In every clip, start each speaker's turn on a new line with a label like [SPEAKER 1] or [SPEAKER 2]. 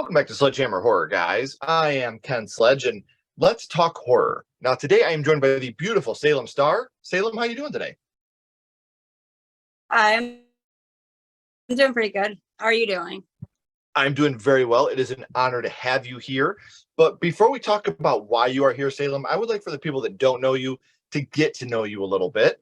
[SPEAKER 1] Welcome back to Sledgehammer Horror, guys. I am Ken Sledge, and let's talk horror. Now, today I am joined by the beautiful Salem Starr. Salem, how you doing today?
[SPEAKER 2] I'm doing pretty good. How are you doing?
[SPEAKER 1] I'm doing very well. It is an honor to have you here. But before we talk about why you are here, Salem, I would like for the people that don't know you to get to know you a little bit.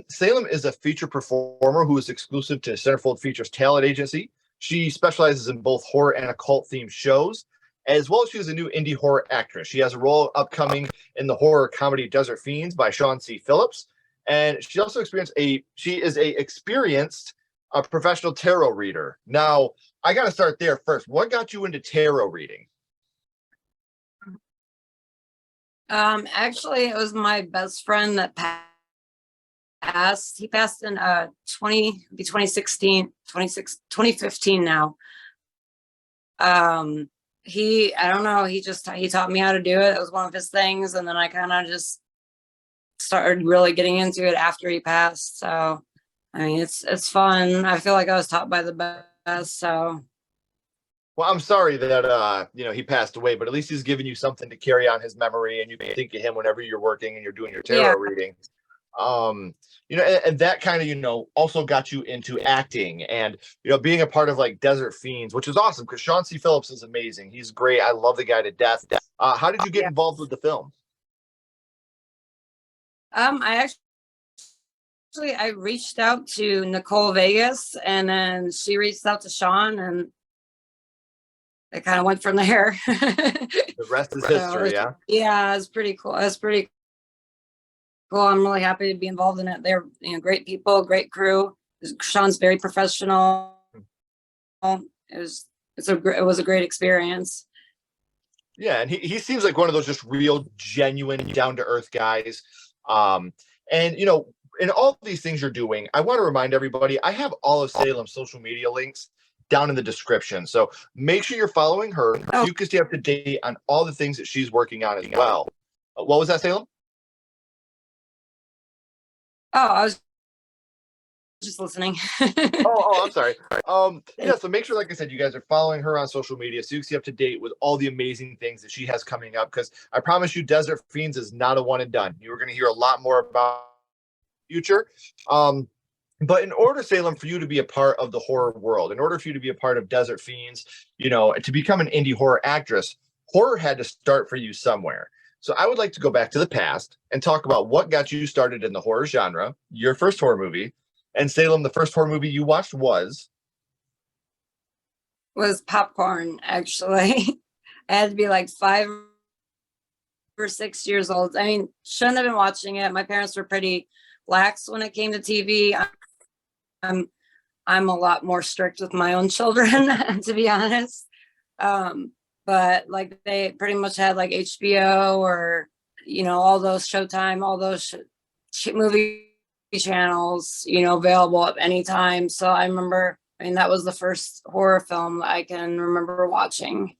[SPEAKER 1] Salem is a feature performer who is exclusive to Centerfold Features Talent Agency. She specializes in both horror and occult themed shows, as well as she is a new indie horror actress. She has a role upcoming in the horror comedy Desert Fiends by Sean C. Phillips. And she also she is a experienced professional tarot reader. Now, I got to start there first. What got you into tarot reading?
[SPEAKER 2] Actually, it was my best friend that passed. He passed in 2016, 2015 now. I don't know, he taught me how to do it. It was one of his things, and then I kind of just started really getting into it after he passed. So I mean, it's fun. I feel like I was taught by the best. So
[SPEAKER 1] Well, I'm sorry that he passed away, but at least he's given you something to carry on his memory, and you can think of him whenever you're working and you're doing your tarot
[SPEAKER 2] yeah.
[SPEAKER 1] reading. And that kind of also got you into acting and being a part of like Desert Fiends, which is awesome because Sean C. Phillips is amazing. He's great. I love the guy to death. How did you get involved with the film?
[SPEAKER 2] I reached out to Nicole Vegas, and then she reached out to Sean, and it kind of went from there.
[SPEAKER 1] The rest is history.
[SPEAKER 2] Yeah, it's pretty cool. It's pretty cool. I'm really happy to be involved in it. They're great people, great crew. Sean's very professional. It was a great experience.
[SPEAKER 1] Yeah, and he seems like one of those just real, genuine, down to earth guys. And in all of these things you're doing, I want to remind everybody, I have all of Salem's social media links down in the description. So make sure you're following her so you can stay up to date on all the things that she's working on as well. What was that, Salem?
[SPEAKER 2] Oh, I was just listening.
[SPEAKER 1] I'm sorry. So make sure, like I said, you guys are following her on social media so you can stay up to date with all the amazing things that she has coming up, because I promise you, Desert Fiends is not a one and done. You are going to hear a lot more about future. But in order, Salem, for you to be a part of the horror world, in order for you to be a part of Desert Fiends, to become an indie horror actress, horror had to start for you somewhere. So I would like to go back to the past and talk about what got you started in the horror genre, your first horror movie. And Salem, the first horror movie you watched was
[SPEAKER 2] Popcorn, actually. I had to be like 5 or 6 years old. I mean, shouldn't have been watching it. My parents were pretty lax when it came to TV. I'm a lot more strict with my own children, to be honest. But like they pretty much had like HBO or all those Showtime, all those movie channels, available at any time. So I remember, that was the first horror film I can remember watching.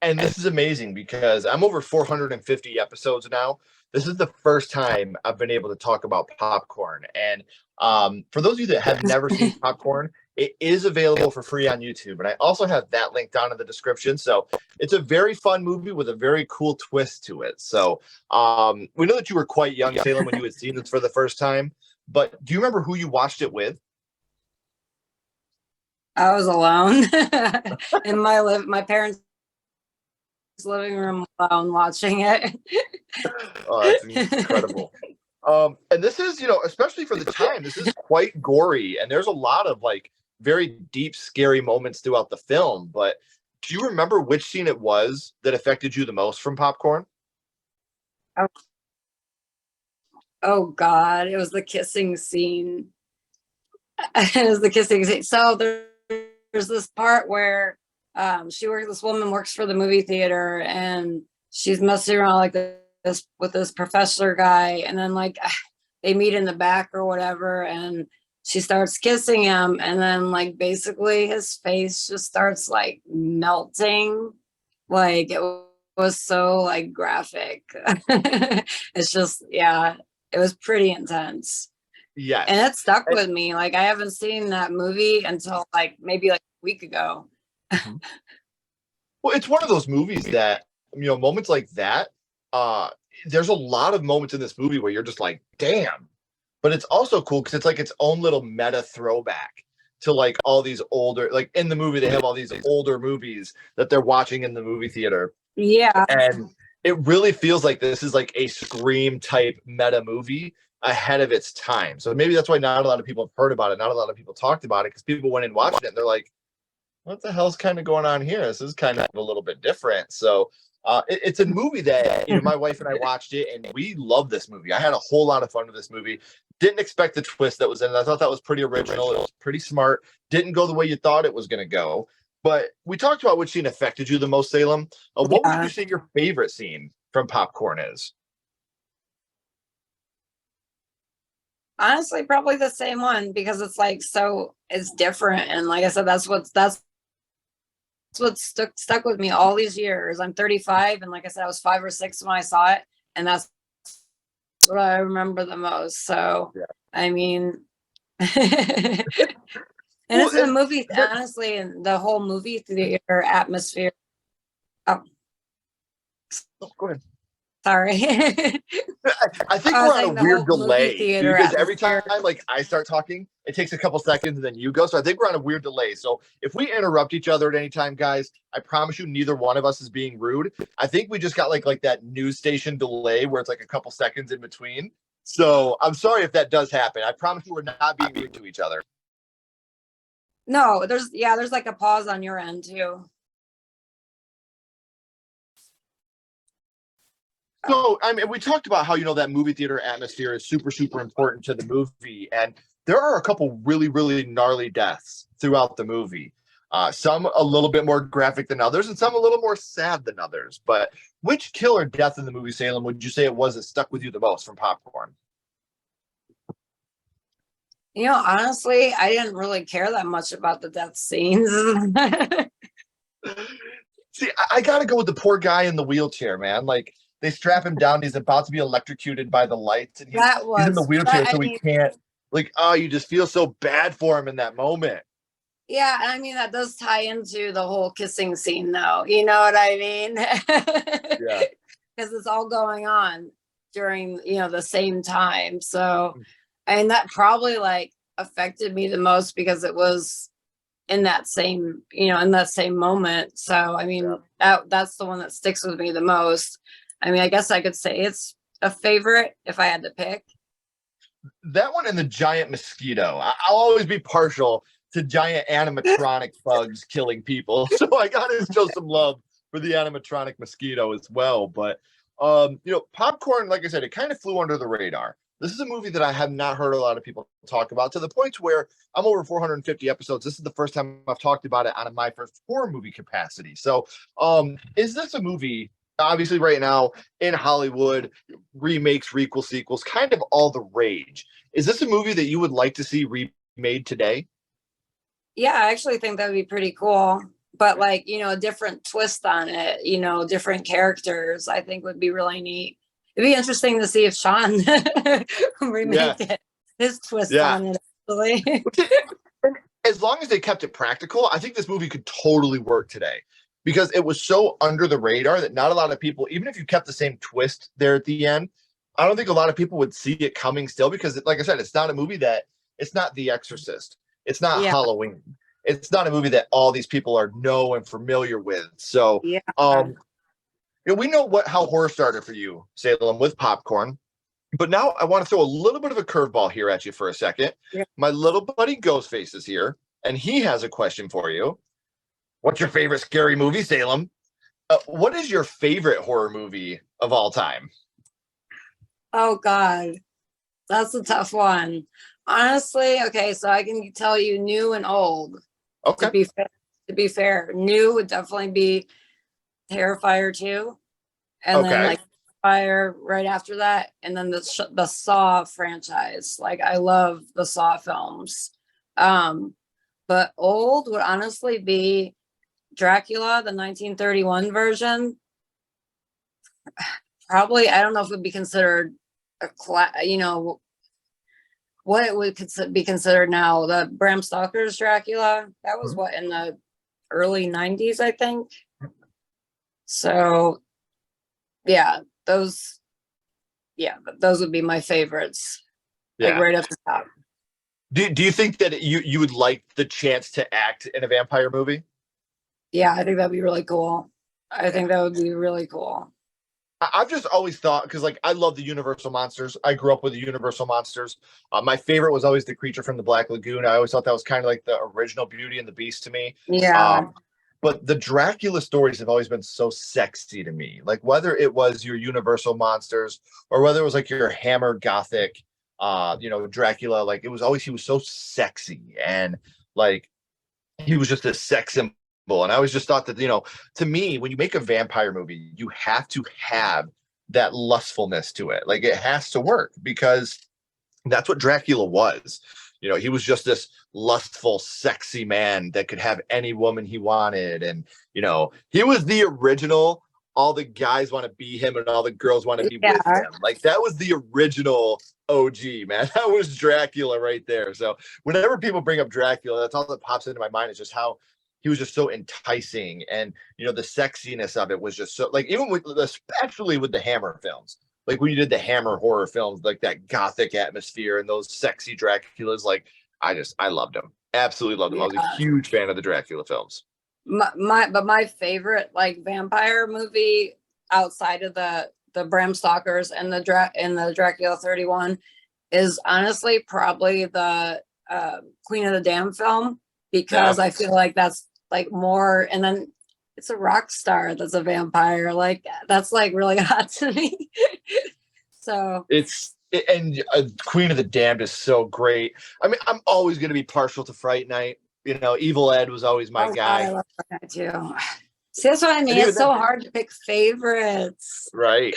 [SPEAKER 1] And this is amazing because I'm over 450 episodes now. This is the first time I've been able to talk about Popcorn. And for those of you that have never seen Popcorn, it is available for free on YouTube. And I also have that link down in the description. So it's a very fun movie with a very cool twist to it. So we know that you were quite young, Salem, when you had seen this for the first time. But do you remember who you watched it with?
[SPEAKER 2] I was alone in my parents' living room alone watching it.
[SPEAKER 1] Oh, that's incredible. And this is, especially for the time, this is quite gory, and there's a lot of like very deep, scary moments throughout the film. But do you remember which scene it was that affected you the most from Popcorn?
[SPEAKER 2] Oh God, it was the kissing scene. It was the kissing scene. So there's this part where this woman works for the movie theater, and she's messing around like this with this professor guy, and then like they meet in the back or whatever, and she starts kissing him, and then like basically his face just starts like melting. Like it was so like graphic. It's just, yeah, it was pretty intense.
[SPEAKER 1] Yes.
[SPEAKER 2] And it stuck with me. Like I haven't seen that movie until like maybe like a week ago.
[SPEAKER 1] Well, it's one of those movies that, moments like that, uh, there's a lot of moments in this movie where you're just like, damn. But it's also cool because it's like its own little meta throwback to like all these older, like in the movie, they have all these older movies that they're watching in the movie theater.
[SPEAKER 2] Yeah.
[SPEAKER 1] And it really feels like this is like a Scream type meta movie ahead of its time. So maybe that's why not a lot of people have heard about it. Not a lot of people talked about it because people went and watched it and they're like, what the hell's kind of going on here? This is kind of a little bit different. So it's a movie that, my wife and I watched it and we love this movie. I had a whole lot of fun with this movie. Didn't expect the twist that was in it. I thought that was pretty original. It was pretty smart. Didn't go the way you thought it was going to go. But we talked about which scene affected you the most, Salem. What would
[SPEAKER 2] Yeah.
[SPEAKER 1] you say your favorite scene from Popcorn is?
[SPEAKER 2] Honestly, probably the same one because it's like it's different. And like I said, that's what's stuck with me all these years. I'm 35, and like I said, I was 5 or 6 when I saw it, and that's what I remember the most. So,
[SPEAKER 1] Yeah.
[SPEAKER 2] I mean, and
[SPEAKER 1] Well,
[SPEAKER 2] it's in a movie, honestly, and the whole movie theater atmosphere. Oh,
[SPEAKER 1] go ahead.
[SPEAKER 2] sorry.
[SPEAKER 1] I think
[SPEAKER 2] I
[SPEAKER 1] we're
[SPEAKER 2] was
[SPEAKER 1] on a
[SPEAKER 2] saying the
[SPEAKER 1] weird
[SPEAKER 2] whole movie
[SPEAKER 1] delay
[SPEAKER 2] theater
[SPEAKER 1] because every time
[SPEAKER 2] atmosphere.
[SPEAKER 1] like I start talking, it takes a couple seconds and then you go. So I think we're on a weird delay. So if we interrupt each other at any time, guys, I promise you neither one of us is being rude. I think we just got like that news station delay where it's like a couple seconds in between. So I'm sorry if that does happen. I promise you we're not being rude to each other.
[SPEAKER 2] No, there's like a pause on your end too.
[SPEAKER 1] So, I mean, we talked about how, that movie theater atmosphere is super, super important to the movie. And there are a couple really, really gnarly deaths throughout the movie. Some a little bit more graphic than others, and some a little more sad than others. But which killer death in the movie, Salem, would you say it was that stuck with you the most from Popcorn?
[SPEAKER 2] Honestly, I didn't really care that much about the death scenes.
[SPEAKER 1] See, I got to go with the poor guy in the wheelchair, man. Like, they strap him down. He's about to be electrocuted by the lights, and he's in the wheelchair, so he can't. Like, oh, you just feel so bad for him in that moment.
[SPEAKER 2] Yeah, I mean that does tie into the whole kissing scene, though. You know what I mean?
[SPEAKER 1] Yeah.
[SPEAKER 2] Because it's all going on during the same time. So, I mean that probably like affected me the most because it was in that same moment. So, I mean that's the one that sticks with me the most. I mean, I guess I could say it's a favorite if I had to pick.
[SPEAKER 1] That one and the giant mosquito. I'll always be partial to giant animatronic bugs killing people. So I gotta show some love for the animatronic mosquito as well. But Popcorn, like I said, it kind of flew under the radar. This is a movie that I have not heard a lot of people talk about, to the point where I'm over 450 episodes. This is the first time I've talked about it on my first horror movie capacity. So is this a movie, obviously right now in Hollywood, remakes, requels, sequels, kind of all the rage? Is this a movie that you would like to see remade today?
[SPEAKER 2] Yeah, I actually think that would be pretty cool. But like, a different twist on it, different characters, I think would be really neat. It'd be interesting to see if Sean remake it, his twist on it, actually.
[SPEAKER 1] As long as they kept it practical, I think this movie could totally work today, because it was so under the radar that not a lot of people, even if you kept the same twist there at the end, I don't think a lot of people would see it coming still, because like I said, it's not a movie that, it's not The Exorcist. It's not
[SPEAKER 2] Yeah.
[SPEAKER 1] Halloween. It's not a movie that all these people are know and familiar with. So,
[SPEAKER 2] Yeah.
[SPEAKER 1] we know how horror started for you, Salem, with Popcorn. But now I want to throw a little bit of a curveball here at you for a second.
[SPEAKER 2] Yeah.
[SPEAKER 1] My little buddy Ghostface is here, and he has a question for you. What's your favorite scary movie, Salem? What is your favorite horror movie of all time?
[SPEAKER 2] Oh God, that's a tough one. Honestly, okay, so I can tell you new and old.
[SPEAKER 1] Okay.
[SPEAKER 2] To be fair, new would definitely be Terrifier 2, and then like Fire right after that, and then the Saw franchise. Like I love the Saw films. But old would honestly be Dracula, the 1931 version. Probably, I don't know if it would be considered what it would be considered now. The Bram Stoker's Dracula, that was what, in the early 90s, I think. So yeah, those would be my favorites. Like
[SPEAKER 1] Yeah.
[SPEAKER 2] right up the top.
[SPEAKER 1] Do you think that you would like the chance to act in a vampire movie?
[SPEAKER 2] Yeah, I think that'd be really cool. I think that would be really cool.
[SPEAKER 1] I've just always thought, because like I love the Universal monsters. I grew up with the Universal monsters. My favorite was always the creature from the Black Lagoon. I always thought that was kind of like the original Beauty and the Beast to me.
[SPEAKER 2] Yeah.
[SPEAKER 1] Um, but the Dracula stories have always been so sexy to me. Like whether it was your Universal monsters or whether it was like your Hammer Gothic, Dracula. Like it was always, he was so sexy, and like he was just a sex symbol. And I always just thought that, to me, when you make a vampire movie, you have to have that lustfulness to it. Like it has to work, because that's what Dracula was. He was just this lustful, sexy man that could have any woman he wanted. And, he was the original. All the guys want to be him and all the girls want to be with
[SPEAKER 2] Yeah.
[SPEAKER 1] him. Like that was the original OG, man. That was Dracula right there. So whenever people bring up Dracula, that's all that pops into my mind, is just how he was just so enticing. And, the sexiness of it was just so, like, even with, especially with the Hammer films, like when you did the Hammer horror films, like that gothic atmosphere and those sexy Draculas, like I loved them. Absolutely loved them. I was a
[SPEAKER 2] Yeah.
[SPEAKER 1] huge fan of the Dracula films.
[SPEAKER 2] My favorite like vampire movie outside of the Bram Stokers and the Dracula 31 is honestly probably the Queen of the Damned film, because
[SPEAKER 1] Yeah.
[SPEAKER 2] I feel like that's like more, and then it's a rock star that's a vampire, like that's like really hot to me. So
[SPEAKER 1] And Queen of the Damned is so great. I mean, I'm always going to be partial to Fright Night. Evil Ed was always my
[SPEAKER 2] oh God,
[SPEAKER 1] guy.
[SPEAKER 2] I love that too. See, that's what I mean.
[SPEAKER 1] And even
[SPEAKER 2] It's so
[SPEAKER 1] then,
[SPEAKER 2] hard to pick favorites.
[SPEAKER 1] right?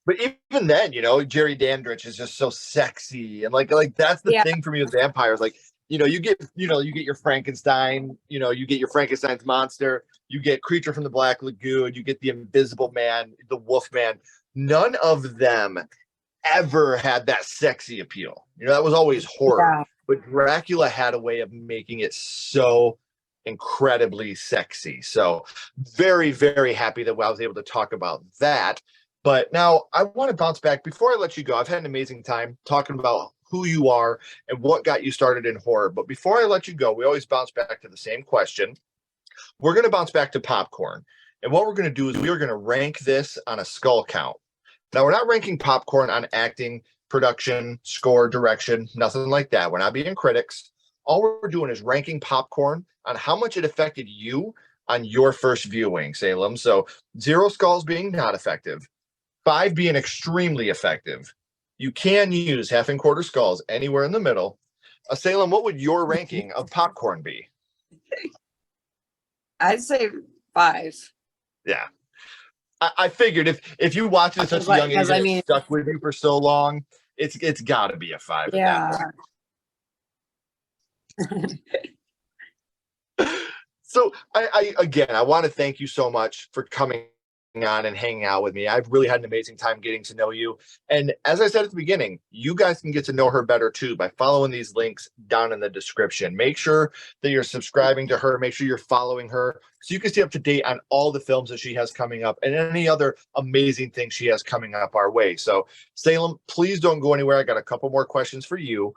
[SPEAKER 1] But even then, Jerry Dandridge is just so sexy, and like that's the
[SPEAKER 2] Yeah.
[SPEAKER 1] thing for me with vampires. Like, you get your Frankenstein, you get your Frankenstein's monster, you get Creature from the Black Lagoon, you get the Invisible Man, the Wolf Man. None of them ever had that sexy appeal. That was always horror.
[SPEAKER 2] Yeah.
[SPEAKER 1] But Dracula had a way of making it so incredibly sexy. So very, very happy that I was able to talk about that. But now I want to bounce back. Before I let you go, I've had an amazing time talking about who you are and what got you started in horror. But before I let you go, we always bounce back to the same question. We're going to bounce back to popcorn. And what we're going to do is we are going to rank this on a skull count. Now, we're not ranking popcorn on acting, production, score, direction, nothing like that. We're not being critics. All we're doing is ranking popcorn on how much it affected you on your first viewing, Salem. So 0 skulls being not effective, 5 being extremely effective. You can use half and quarter skulls anywhere in the middle. Salem, what would your ranking of popcorn be?
[SPEAKER 2] I'd say 5.
[SPEAKER 1] Yeah. I figured if you watch it at such a young age and it's stuck with you for so long, it's got to be a 5.
[SPEAKER 2] Yeah.
[SPEAKER 1] So I want to thank you so much for coming on and hanging out with me. I've really had an amazing time getting to know you. And as I said at the beginning, you guys can get to know her better too by following these links down in the description. Make sure that you're subscribing to her. Make sure you're following her so you can stay up to date on all the films that she has coming up and any other amazing things she has coming up our way. So Salem, please don't go anywhere. I got a couple more questions for you.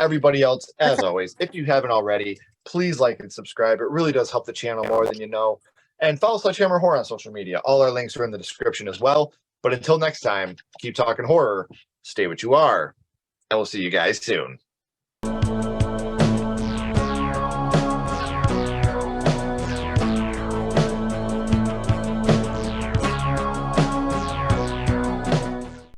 [SPEAKER 1] Everybody else, as always, if you haven't already, please like and subscribe. It really does help the channel more than you know. And follow SledgeHammer Horror on social media. All our links are in the description as well. But until next time, keep talking horror, stay what you are, and we'll see you guys soon.